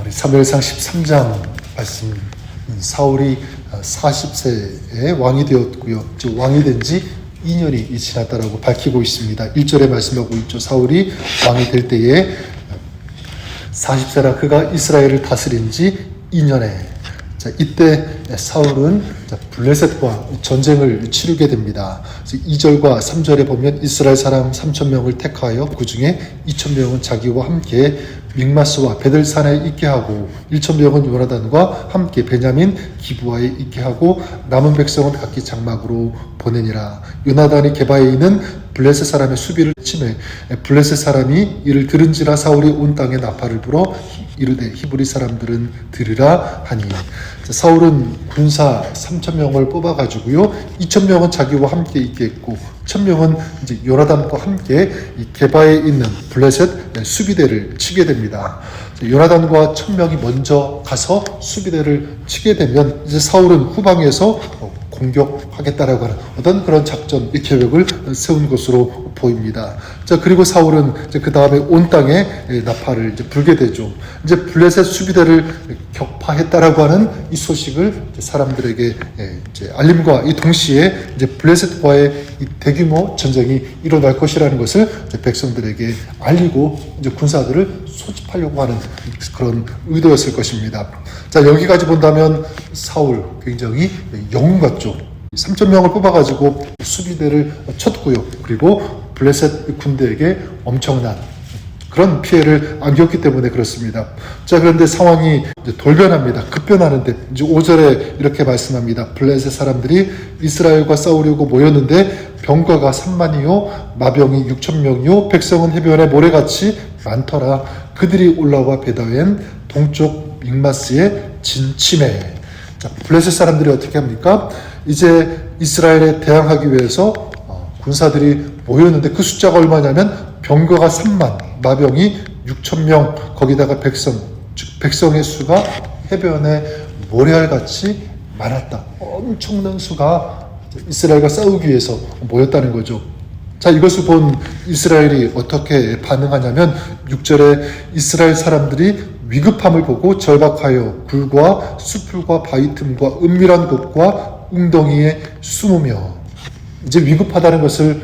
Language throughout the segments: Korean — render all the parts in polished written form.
우리 사무엘상 13장 말씀, 사울이 40세에 왕이 되었고요. 즉 왕이 된 지 2년이 지났다라고 밝히고 있습니다. 1절에 말씀하고 있죠. 사울이 왕이 될 때에 40세라 그가 이스라엘을 다스린 지 2년에 이때 사울은 블레셋과 전쟁을 치르게 됩니다. 2절과 3절에 보면 이스라엘 사람 3,000명을 택하여 그 중에 2,000명은 자기와 함께 믹마스와 베들산에 있게 하고 1,000명은 요나단과 함께 베냐민 기브아에 있게 하고 남은 백성은 각기 장막으로 보내니라. 요나단이 게바에 있는 블레셋 사람의 수비를 치매 블레셋 사람이 이를 들은지라 사울이 온 땅에 나팔을 불어 이르되 히브리 사람들은 들으라 하니. 사울은 군사 3,000명을 뽑아가지고요 2,000명은 자기와 함께 있게 했고 1,000명은 이제 요나단과 함께 이 게바에 있는 블레셋 수비대를 치게 됩니다. 요나단과 1,000명이 먼저 가서 수비대를 치게 되면 이제 사울은 후방에서 공격하겠다라고 하는 어떤 그런 작전, 계획을 세운 것으로 보입니다. 자, 그리고 사울은 이제 그 다음에 온 땅에 나팔을 이제 불게 되죠. 이제 블레셋 수비대를 격파했다라고 하는 이 소식을 사람들에게 이제 알림과 이 동시에 이제 블레셋과의 이 대규모 전쟁이 일어날 것이라는 것을 이제 백성들에게 알리고 이제 군사들을 소집하려고 하는 그런 의도였을 것입니다. 자, 여기까지 본다면 사울 굉장히 영웅 같죠. 3,000명을 뽑아가지고 수비대를 쳤고요. 그리고 블레셋 군대에게 엄청난 그런 피해를 안겼기 때문에 그렇습니다. 자, 그런데 상황이 이제 돌변합니다. 급변하는데 이제 5절에 이렇게 말씀합니다. 블레셋 사람들이 이스라엘과 싸우려고 모였는데 병거가 3만이요 마병이 6,000명이요 백성은 해변에 모래같이 많더라. 그들이 올라와 베다웬 동쪽 믹마스에 진침해. 자, 블레셋 사람들이 어떻게 합니까? 이제 이스라엘에 대항하기 위해서 군사들이 모였는데 그 숫자가 얼마냐면 병거가 3만, 마병이 6,000명, 거기다가 백성의 수가 해변에 모래알같이 많았다. 엄청난 수가 이스라엘과 싸우기 위해서 모였다는 거죠. 자, 이것을 본 이스라엘이 어떻게 반응하냐면 6절에 이스라엘 사람들이 위급함을 보고 절박하여 굴과 수풀과 바위 틈과 은밀한 곳과 웅덩이에 숨으며 이제 위급하다는 것을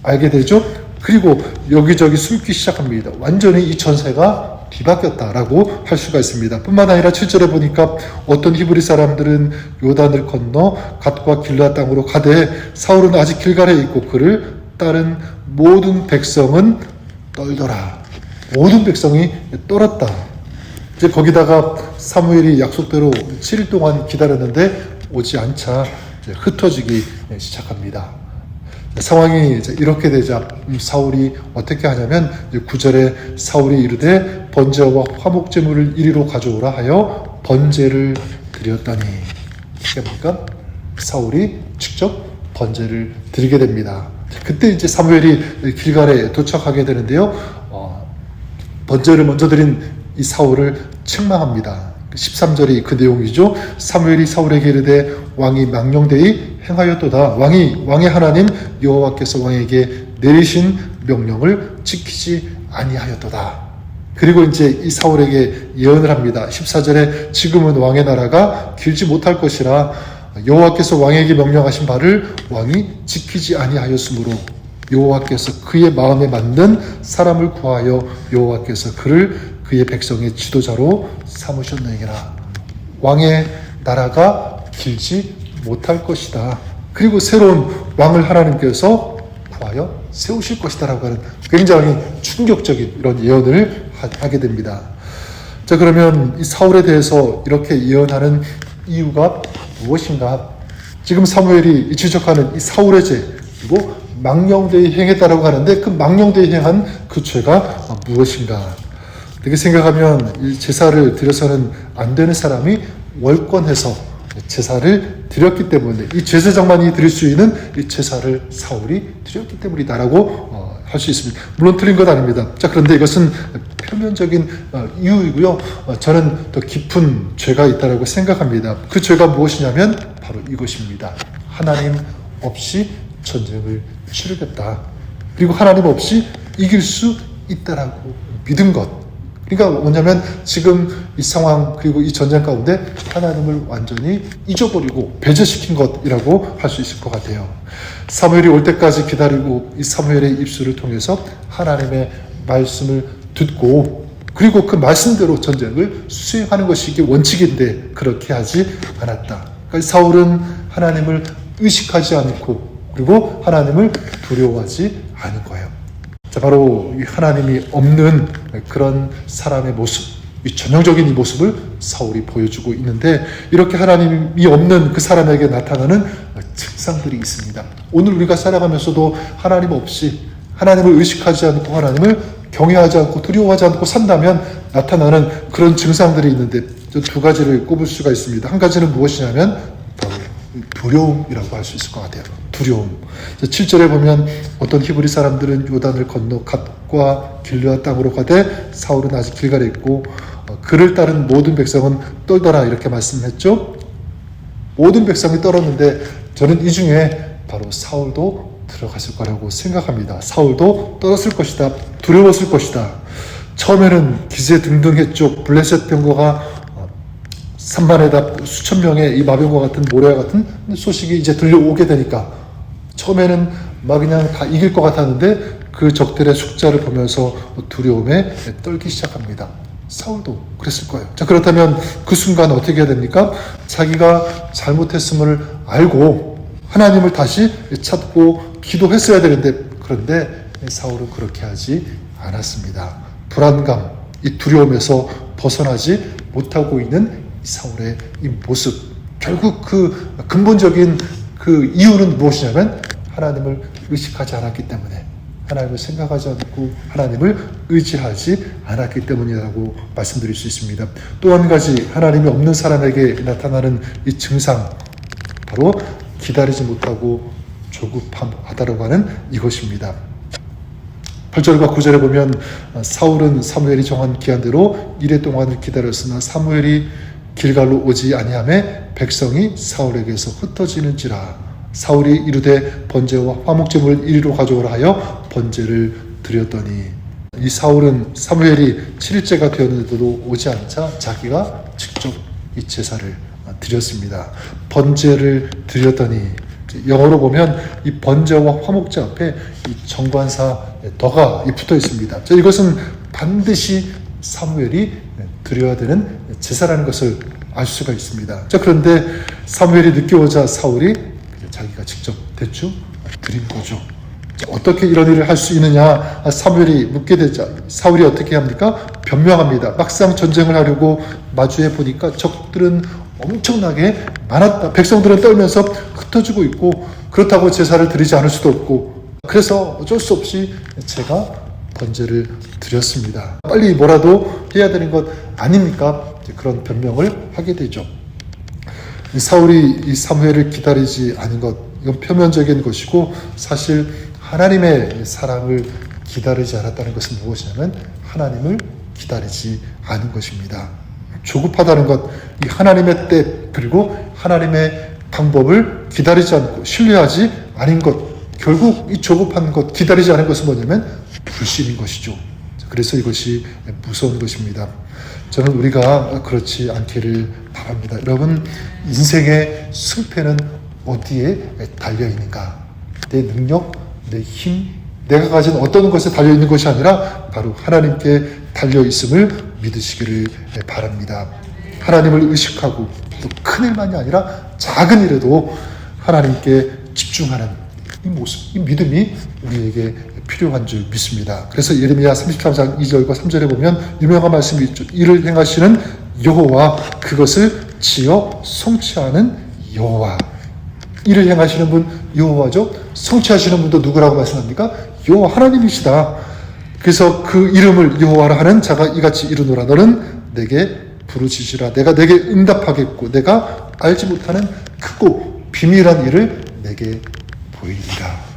알게 되죠. 그리고 여기저기 숨기 시작합니다. 완전히 이 전세가 뒤바뀌었다라고 할 수가 있습니다. 뿐만 아니라 7절에 보니까 어떤 히브리 사람들은 요단을 건너 갓과 길라 땅으로 가되 사울은 아직 길갈에 있고 그를 따른 모든 백성은 떨더라. 모든 백성이 떨었다. 이제 거기다가 사무엘이 약속대로 7일 동안 기다렸는데 오지 않자 이제 흩어지기 시작합니다. 상황이 이제 이렇게 되자 사울이 어떻게 하냐면 9절에 사울이 이르되 번제와 화목 제물을 이리로 가져오라 하여 번제를 드렸더니 어떻게 합니까? 사울이 직접 번제를 드리게 됩니다. 그때 이제 사무엘이 길갈에 도착하게 되는데요. 번제를 먼저 드린 이 사울을 책망합니다. 13절이 그 내용이죠. 사무엘이 사울에게 이르되 왕이 망령되이 행하였도다. 왕의 하나님 여호와께서 왕에게 내리신 명령을 지키지 아니하였도다. 그리고 이제 이 사울에게 예언을 합니다. 14절에 지금은 왕의 나라가 길지 못할 것이라 여호와께서 왕에게 명령하신 바를 왕이 지키지 아니하였으므로 여호와께서 그의 마음에 맞는 사람을 구하여 여호와께서 그를 그의 백성의 지도자로 삼으셨느니라. 왕의 나라가 길지 못할 것이다. 그리고 새로운 왕을 하나님께서 구하여 세우실 것이다 라고 하는 굉장히 충격적인 이런 예언을 하게 됩니다. 자, 그러면 이 사울에 대해서 이렇게 예언하는 이유가 무엇인가? 지금 사무엘이 지적하는 이 사울의 죄, 그리고 망령되이 행했다라고 하는데 그 망령되이 행한 그 죄가 무엇인가? 이렇게 생각하면 이 제사를 드려서는 안 되는 사람이 월권해서 제사를 드렸기 때문에 이 제사장만이 드릴 수 있는 이 제사를 사울이 드렸기 때문이다라고 할 수 있습니다. 물론 틀린 건 아닙니다. 자, 그런데 이것은 표면적인 이유이고요. 저는 더 깊은 죄가 있다라고 생각합니다. 그 죄가 무엇이냐면 바로 이것입니다. 하나님 없이 전쟁을 치르겠다. 그리고 하나님 없이 이길 수 있다라고 믿은 것. 그러니까 뭐냐면 지금 이 상황 그리고 이 전쟁 가운데 하나님을 완전히 잊어버리고 배제시킨 것이라고 할 수 있을 것 같아요. 사무엘이 올 때까지 기다리고 이 사무엘의 입술을 통해서 하나님의 말씀을 듣고 그리고 그 말씀대로 전쟁을 수행하는 것이 이게 원칙인데 그렇게 하지 않았다. 그러니까 사울은 하나님을 의식하지 않고 그리고 하나님을 두려워하지 않은 거예요. 자, 바로 이 하나님이 없는 그런 사람의 모습, 이 전형적인 이 모습을 사울이 보여주고 있는데 이렇게 하나님이 없는 그 사람에게 나타나는 증상들이 있습니다. 오늘 우리가 살아가면서도 하나님 없이 하나님을 의식하지 않고 하나님을 경외하지 않고 두려워하지 않고 산다면 나타나는 그런 증상들이 있는데 두 가지를 꼽을 수가 있습니다. 한 가지는 무엇이냐면 바로 두려움이라고 할 수 있을 것 같아요. 두려움. 7절에 보면 어떤 히브리 사람들은 요단을 건너 갓과 길르앗 땅으로 가되 사울은 아직 길갈에 있고 그를 따른 모든 백성은 떨더라 이렇게 말씀했죠. 모든 백성이 떨었는데 저는 이 중에 바로 사울도 들어갔을 거라고 생각합니다. 사울도 떨었을 것이다. 두려웠을 것이다. 처음에는 기세등등했죠. 블레셋 병거가 산만에다 수천 명의 이 마병과 같은 모래와 같은 소식이 이제 들려오게 되니까 처음에는 막 그냥 다 이길 것 같았는데 그 적들의 숫자를 보면서 두려움에 떨기 시작합니다. 사울도 그랬을 거예요. 자, 그렇다면 그 순간 어떻게 해야 됩니까? 자기가 잘못했음을 알고 하나님을 다시 찾고 기도했어야 되는데 그런데 사울은 그렇게 하지 않았습니다. 불안감, 이 두려움에서 벗어나지 못하고 있는 사울의 이 모습, 결국 그 근본적인 그 이유는 무엇이냐면 하나님을 의식하지 않았기 때문에 하나님을 생각하지 않고 하나님을 의지하지 않았기 때문이라고 말씀드릴 수 있습니다. 또 한 가지 하나님이 없는 사람에게 나타나는 이 증상, 바로 기다리지 못하고 조급하다라고 하는 이것입니다. 8절과 9절에 보면 사울은 사무엘이 정한 기한대로 이레 동안을 기다렸으나 사무엘이 길갈로 오지 아니하매 백성이 사울에게서 흩어지는지라. 사울이 이르되 번제와 화목제물을 이리로 가져오라 하여 번제를 드렸더니 이 사울은 사무엘이 7일째가 되었는데도 오지 않자 자기가 직접 이 제사를 드렸습니다. 번제를 드렸더니 영어로 보면 이 번제와 화목제 앞에 이 정관사 더가 붙어 있습니다. 자, 이것은 반드시 사무엘이 드려야 되는 제사라는 것을 알 수가 있습니다. 자, 그런데 사무엘이 늦게 오자 사울이 자기가 직접 대충 드린 거죠. 자, 어떻게 이런 일을 할 수 있느냐? 사무엘이 묻게 되자 사울이 어떻게 합니까? 변명합니다. 막상 전쟁을 하려고 마주해 보니까 적들은 엄청나게 많았다. 백성들은 떨면서 흩어지고 있고 그렇다고 제사를 드리지 않을 수도 없고 그래서 어쩔 수 없이 제가 번제를 드렸습니다. 빨리 뭐라도 해야 되는 것 아닙니까? 그런 변명을 하게 되죠. 사울이 이 사무엘을 기다리지 않은 것, 이건 표면적인 것이고 사실 하나님의 사랑을 기다리지 않았다는 것은 무엇이냐면 하나님을 기다리지 않은 것입니다. 조급하다는 것, 이 하나님의 때 그리고 하나님의 방법을 기다리지 않고 신뢰하지 않은 것, 결국 이 조급한 것, 기다리지 않은 것은 뭐냐면 불신인 것이죠. 그래서 이것이 무서운 것입니다. 저는 우리가 그렇지 않기를 바랍니다. 여러분, 인생의 승패는 어디에 달려있는가? 내 능력, 내 힘, 내가 가진 어떤 것에 달려있는 것이 아니라 바로 하나님께 달려있음을 믿으시기를 바랍니다. 하나님을 의식하고 또 큰 일만이 아니라 작은 일에도 하나님께 집중하는 이 모습, 이 믿음이 우리에게 필요한 줄 믿습니다. 그래서 예레미야 33장 2절과 3절에 보면 유명한 말씀이 있죠. 이를 행하시는 여호와, 그것을 지어 성취하는 여호와. 이를 행하시는 분 여호와죠. 성취하시는 분도 누구라고 말씀합니까? 여호와 하나님이시다. 그래서 그 이름을 여호와라 하는 자가 이같이 이르노라. 너는 내게 부르짖으라. 내가 내게 응답하겠고 내가 알지 못하는 크고 비밀한 일을 내게 보이리라.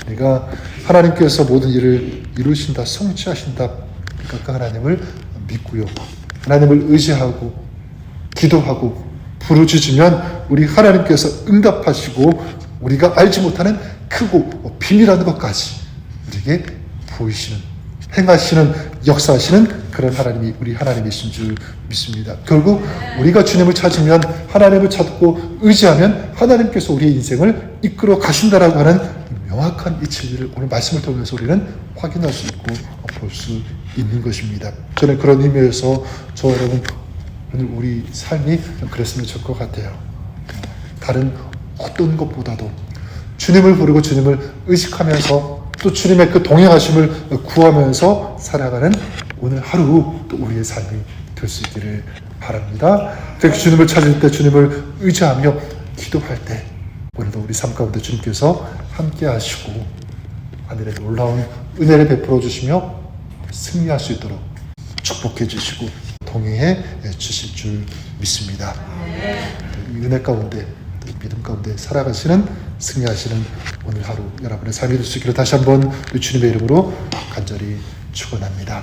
내가 하나님께서 모든 일을 이루신다, 성취하신다. 그러니까 그 하나님을 믿고요. 하나님을 의지하고 기도하고 부르짖으면 우리 하나님께서 응답하시고 우리가 알지 못하는 크고 비밀한 것까지 우리에게 보이시는 행하시는, 역사하시는 그런 하나님이 우리 하나님이신 줄 믿습니다. 결국 우리가 주님을 찾으면, 하나님을 찾고 의지하면 하나님께서 우리의 인생을 이끌어 가신다라고 하는 명확한 이 진리를 오늘 말씀을 통해서 우리는 확인할 수 있고 볼 수 있는 것입니다. 저는 그런 의미에서 저 여러분 오늘 우리 삶이 좀 그랬으면 좋을 것 같아요. 다른 어떤 것보다도 주님을 부르고 주님을 의식하면서 또 주님의 그 동행하심을 구하면서 살아가는 오늘 하루 또 우리의 삶이 될 수 있기를 바랍니다. 그렇게 주님을 찾을 때, 주님을 의지하며 기도할 때 오늘도 우리 삶 가운데 주님께서 함께 하시고 하늘의 놀라운 은혜를 베풀어 주시며 승리할 수 있도록 축복해 주시고 동행해 주실 줄 믿습니다. 이 은혜 가운데, 믿음 가운데 살아가시는, 승리하시는 오늘 하루 여러분의 삶이 될 수 있기를 다시 한번 주님의 이름으로 간절히 축원합니다.